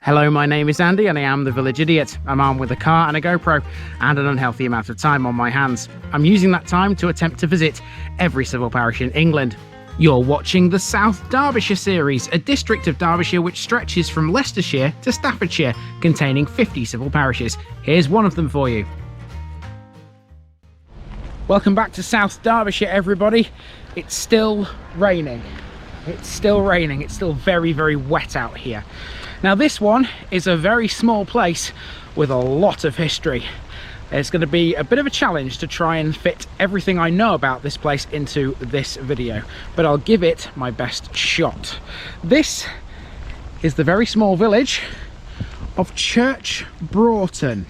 Hello, my name is Andy and I am the Village Idiot. I'm armed with a car and a GoPro and an unhealthy amount of time on my hands. I'm using that time to attempt to visit every civil parish in England. You're watching the South Derbyshire series, a district of Derbyshire which stretches from Leicestershire to Staffordshire, containing 50 civil parishes. Here's one of them for you. Welcome back to South Derbyshire, everybody. It's still raining. It's still raining. It's still very, very wet out here. Now this one is a very small place with a lot of history. It's going to be a bit of a challenge to try and fit everything I know about this place into this video, but I'll give it my best shot. This is the very small village of Church Broughton.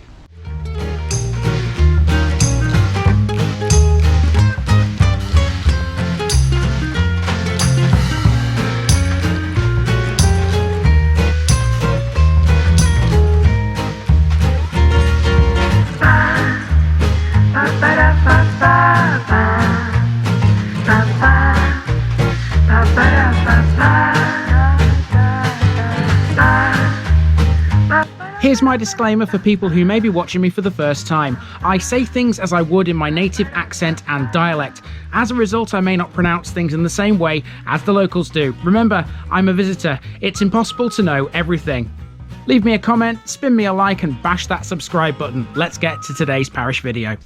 Here's my disclaimer for people who may be watching me for the first time. I say things as I would in my native accent and dialect. As a result, I may not pronounce things in the same way as the locals do. Remember, I'm a visitor. It's impossible to know everything. Leave me a comment, spin me a like and bash that subscribe button. Let's get to today's parish video.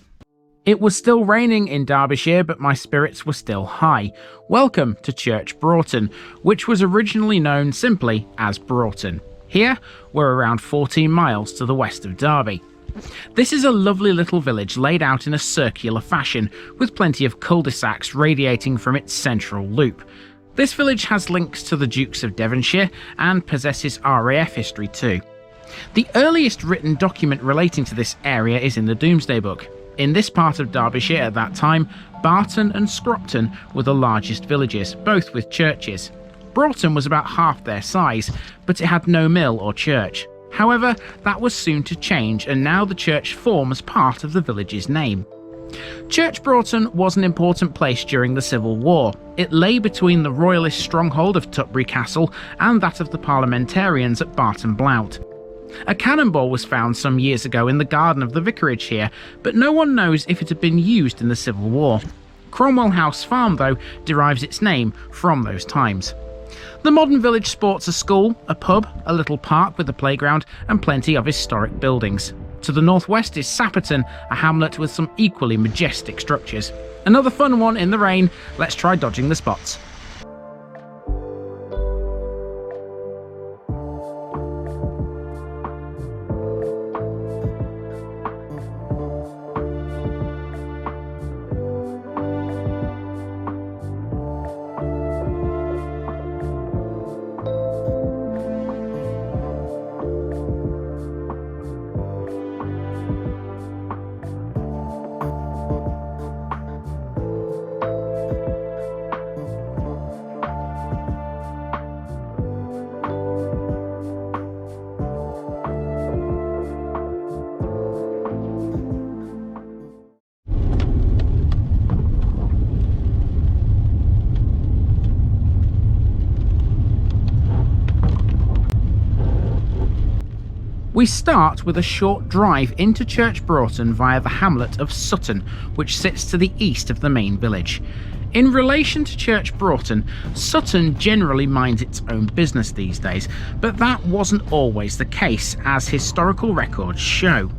It was still raining in Derbyshire, but my spirits were still high. Welcome to Church Broughton, which was originally known simply as Broughton. Here, we're around 14 miles to the west of Derby. This is a lovely little village laid out in a circular fashion, with plenty of cul-de-sacs radiating from its central loop. This village has links to the Dukes of Devonshire and possesses RAF history too. The earliest written document relating to this area is in the Domesday Book. In this part of Derbyshire at that time, Barton and Scropton were the largest villages, both with churches. Broughton was about half their size, but it had no mill or church. However, that was soon to change, and now the church forms part of the village's name. Church Broughton was an important place during the Civil War. It lay between the Royalist stronghold of Tutbury Castle and that of the Parliamentarians at Barton Blount. A cannonball was found some years ago in the garden of the vicarage here, but no one knows if it had been used in the Civil War. Cromwell House Farm, though, derives its name from those times. The modern village sports a school, a pub, a little park with a playground, and plenty of historic buildings. To the northwest is Sapperton, a hamlet with some equally majestic structures. Another fun one in the rain. Let's try dodging the spots. We start with a short drive into Church Broughton via the hamlet of Sutton, which sits to the east of the main village. In relation to Church Broughton, Sutton generally minds its own business these days, but that wasn't always the case, as historical records show.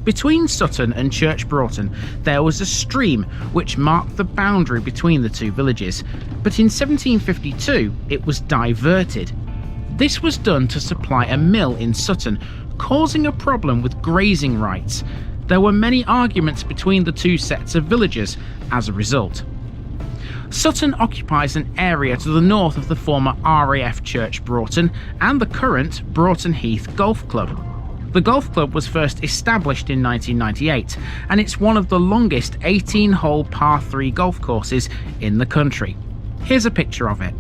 Between Sutton and Church Broughton, there was a stream which marked the boundary between the two villages, but in 1752 it was diverted. This was done to supply a mill in Sutton, causing a problem with grazing rights. There were many arguments between the two sets of villagers as a result. Sutton occupies an area to the north of the former RAF Church Broughton and the current Broughton Heath Golf Club. The golf club was first established in 1998, and it's one of the longest 18-hole par 3 golf courses in the country. Here's a picture of it.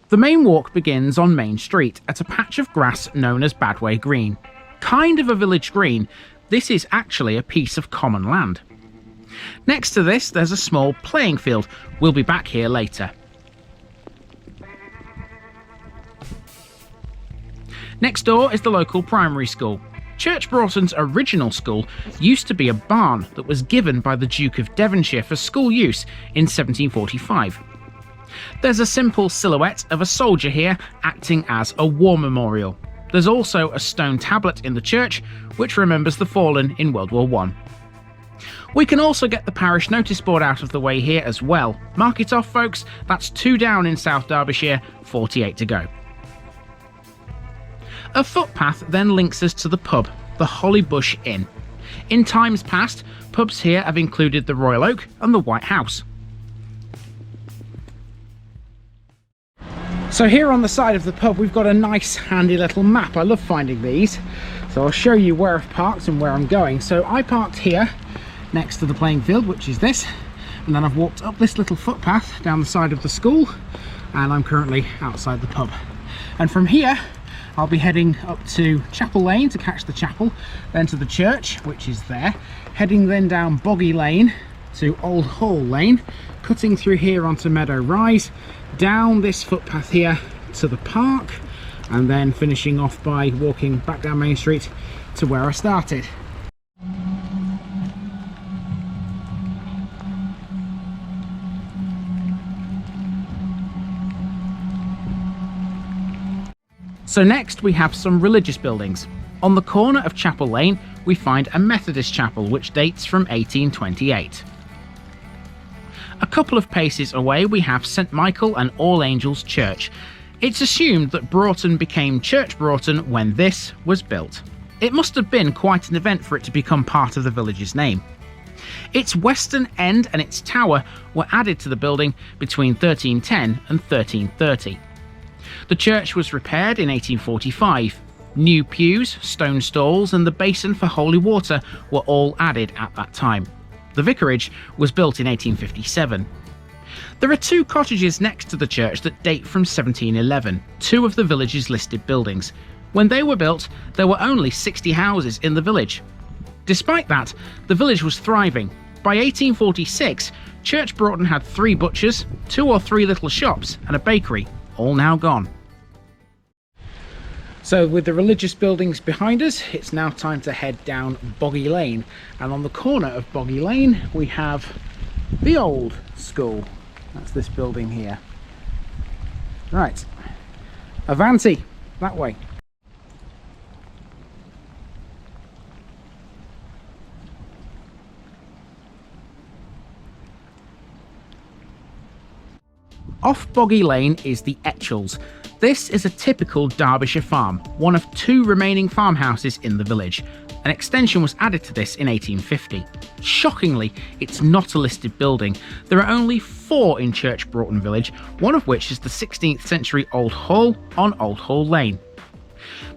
The main walk begins on Main Street at a patch of grass known as Badway Green. Kind of a village green, this is actually a piece of common land. Next to this, there's a small playing field. We'll be back here later. Next door is the local primary school. Church Broughton's original school used to be a barn that was given by the Duke of Devonshire for school use in 1745. There's a simple silhouette of a soldier here acting as a war memorial. There's also a stone tablet in the church which remembers the fallen in World War I. We can also get the parish notice board out of the way here as well. Mark it off, folks, that's 2 down in South Derbyshire, 48 to go. A footpath then links us to the pub, the Hollybush Inn. In times past, pubs here have included the Royal Oak and the White House. So here on the side of the pub we've got a nice handy little map. I love finding these. So I'll show you where I've parked and where I'm going. So I parked here next to the playing field, which is this, and then I've walked up this little footpath down the side of the school, and I'm currently outside the pub. And from here I'll be heading up to Chapel Lane to catch the chapel, then to the church, which is there, heading then down Boggy Lane to Old Hall Lane, cutting through here onto Meadow Rise, down this footpath here to the park, and then finishing off by walking back down Main Street to where I started. So next we have some religious buildings. On the corner of Chapel Lane we find a Methodist chapel which dates from 1828. A couple of paces away we have St Michael and All Angels Church. It's assumed that Broughton became Church Broughton when this was built. It must have been quite an event for it to become part of the village's name. Its western end and its tower were added to the building between 1310 and 1330. The church was repaired in 1845. New pews, stone stalls and the basin for holy water were all added at that time. The vicarage was built in 1857. There are 2 cottages next to the church that date from 1711, 2 of the village's listed buildings. When they were built, there were only 60 houses in the village. Despite that, the village was thriving. By 1846, Church Broughton had 3 butchers, 2 or 3 little shops and a bakery, all now gone. So with the religious buildings behind us, it's now time to head down Boggy Lane. And on the corner of Boggy Lane, we have the old school. That's this building here. Right, Avanti, that way. Off Boggy Lane is the Etchells. This is a typical Derbyshire farm, one of 2 remaining farmhouses in the village. An extension was added to this in 1850. Shockingly, it's not a listed building. There are only 4 in Church Broughton village, one of which is the 16th century Old Hall on Old Hall Lane.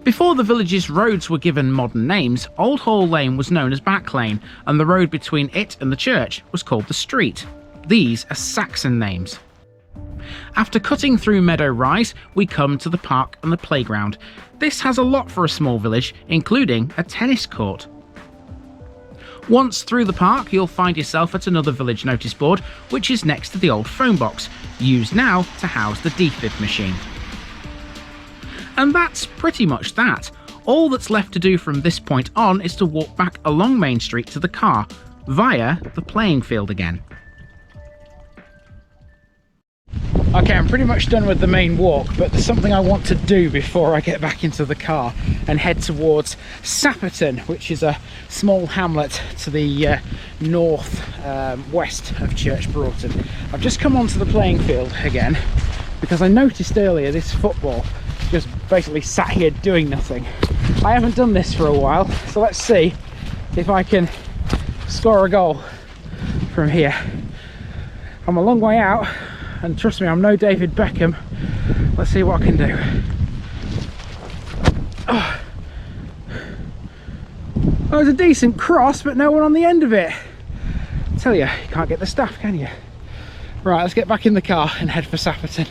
Before the village's roads were given modern names, Old Hall Lane was known as Back Lane, and the road between it and the church was called the Street. These are Saxon names. After cutting through Meadow Rise, we come to the park and the playground. This has a lot for a small village, including a tennis court. Once through the park, you'll find yourself at another village notice board, which is next to the old phone box, used now to house the defib machine. And that's pretty much that. All that's left to do from this point on is to walk back along Main Street to the car, via the playing field again. Okay, I'm pretty much done with the main walk, but there's something I want to do before I get back into the car and head towards Sapperton, which is a small hamlet to the north west of Church Broughton. I've just come onto the playing field again because I noticed earlier this football just basically sat here doing nothing. I haven't done this for a while, so let's see if I can score a goal from here. I'm a long way out, and trust me, I'm no David Beckham. Let's see what I can do. Oh, that was a decent cross, but no one on the end of it. I tell you, you can't get the staff, can you? Right, let's get back in the car and head for Sapperton.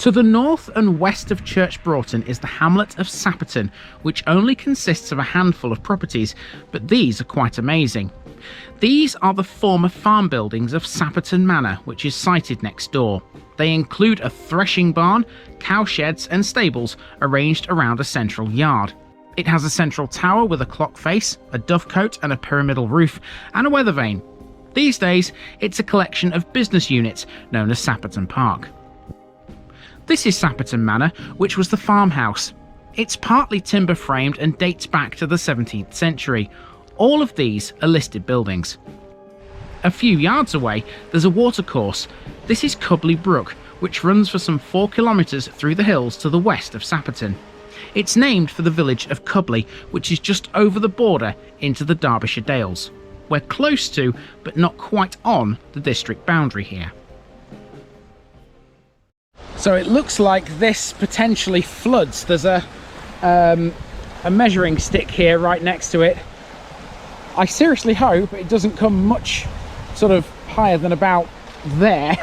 To the north and west of Church Broughton is the hamlet of Sapperton, which only consists of a handful of properties, but these are quite amazing. These are the former farm buildings of Sapperton Manor, which is sited next door. They include a threshing barn, cow sheds and stables arranged around a central yard. It has a central tower with a clock face, a dovecote and a pyramidal roof, and a weather vane. These days, it's a collection of business units known as Sapperton Park. This is Sapperton Manor, which was the farmhouse. It's partly timber framed and dates back to the 17th century. All of these are listed buildings. A few yards away, there's a watercourse. This is Cubley Brook, which runs for some 4 kilometres through the hills to the west of Sapperton. It's named for the village of Cubley, which is just over the border into the Derbyshire Dales. We're close to, but not quite on, the district boundary here. So it looks like this potentially floods. There's a measuring stick here right next to it. I seriously hope it doesn't come much sort of higher than about there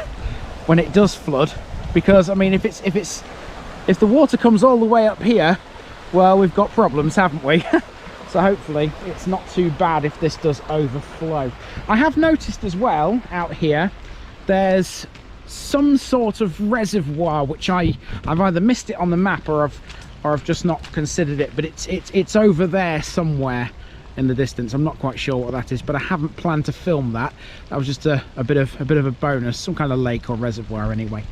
when it does flood, because I mean, if the water comes all the way up here, well, we've got problems, haven't we? So hopefully it's not too bad if this does overflow. I have noticed as well out here there's some sort of reservoir, which I've either missed it on the map or I've just not considered it, but it's over there somewhere in the distance. I'm not quite sure what that is, but I haven't planned to film that. That was just a bit of a bonus, some kind of lake or reservoir anyway.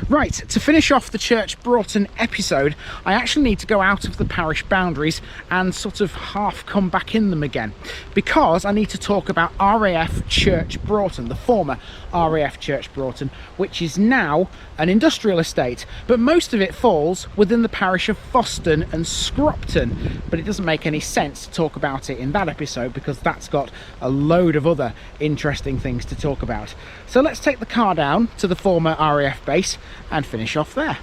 Right, to finish off the Church Broughton episode, I actually need to go out of the parish boundaries and sort of half come back in them again, because I need to talk about RAF Church Broughton, the former RAF Church Broughton, which is now an industrial estate, but most of it falls within the parish of Barton and Scropton. But it doesn't make any sense to talk about it in that episode, because that's got a load of other interesting things to talk about. So let's take the car down to the former RAF base and finish off there.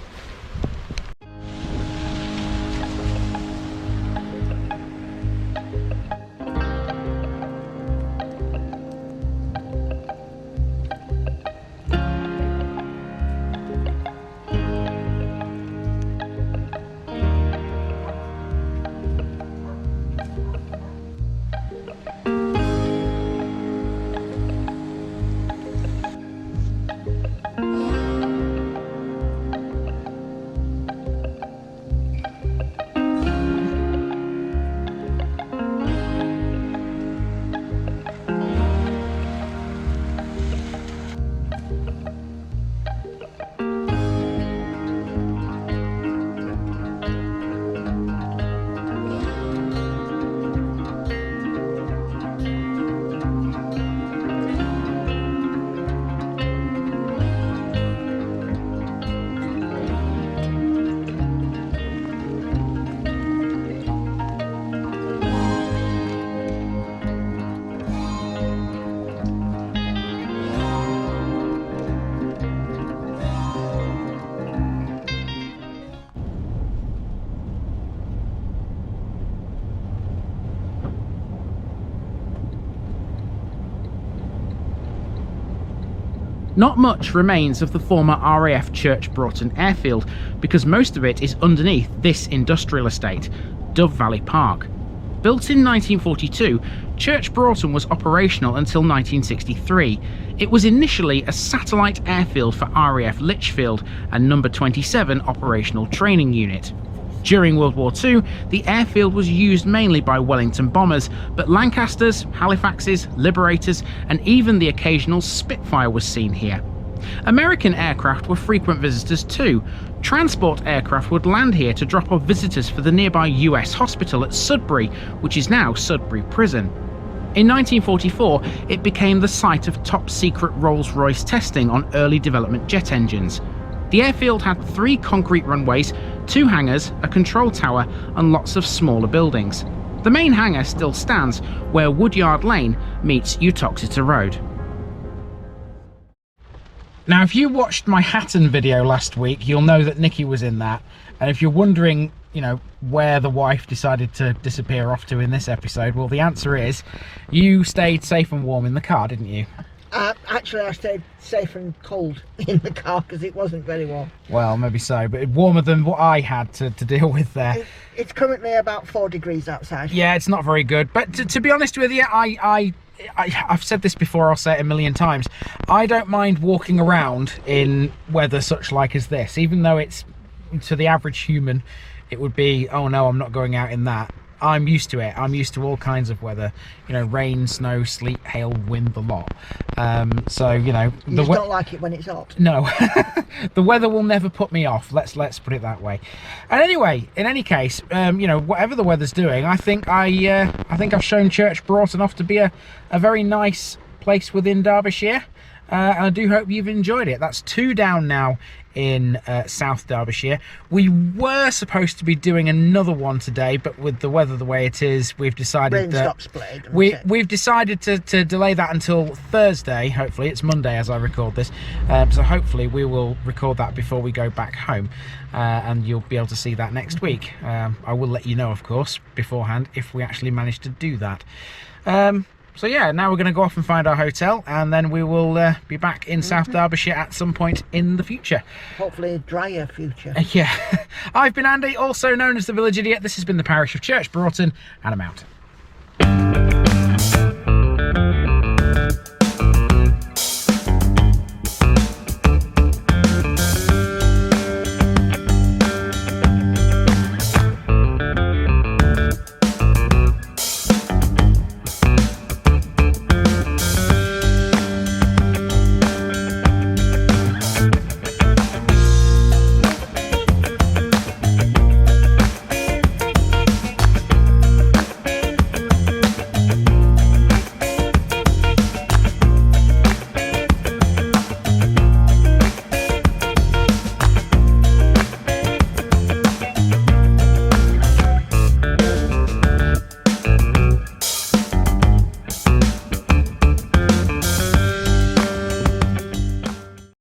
Not much remains of the former RAF Church Broughton airfield, because most of it is underneath this industrial estate, Dove Valley Park. Built in 1942, Church Broughton was operational until 1963. It was initially a satellite airfield for RAF Lichfield and No. 27 Operational Training Unit. During World War II, the airfield was used mainly by Wellington bombers, but Lancasters, Halifaxes, Liberators, and even the occasional Spitfire was seen here. American aircraft were frequent visitors too. Transport aircraft would land here to drop off visitors for the nearby US hospital at Sudbury, which is now Sudbury Prison. In 1944, it became the site of top-secret Rolls-Royce testing on early development jet engines. The airfield had 3 concrete runways, 2 hangars, a control tower, and lots of smaller buildings. The main hangar still stands where Woodyard Lane meets Uttoxeter Road. Now, if you watched my Hatton video last week, you'll know that Nikki was in that. And if you're wondering, where the wife decided to disappear off to in this episode, well, the answer is you stayed safe and warm in the car, didn't you? Actually, I stayed safe and cold in the car because it wasn't very warm. Well, maybe so, but warmer than what I had to deal with there. It's currently about 4 degrees outside. Yeah, it's not very good. But to be honest with you, I've said this before, I'll say it a million times. I don't mind walking around in weather such like as this, even though it's, to the average human, it would be, oh no, I'm not going out in that. I'm used to it. I'm used to all kinds of weather, you know, rain, snow, sleet, hail, wind, the lot. So, you know, you just don't like it when it's hot. No, the weather will never put me off. Let's put it that way. And anyway, in any case, you know, whatever the weather's doing, I think I've shown Church Broughton off to be a very nice place within Derbyshire. And I do hope you've enjoyed it. That's 2 down now in South Derbyshire. We were supposed to be doing another one today, but with the weather the way it is, we've decided we've decided to delay that until Thursday. Hopefully, it's Monday as I record this, so hopefully we will record that before we go back home, and you'll be able to see that next week. I will let you know, of course, beforehand if we actually manage to do that. So yeah, now we're going to go off and find our hotel, and then we will be back in South Derbyshire at some point in the future. Hopefully a drier future. Yeah. I've been Andy, also known as the Village Idiot. This has been the parish of Church Broughton, and I'm out.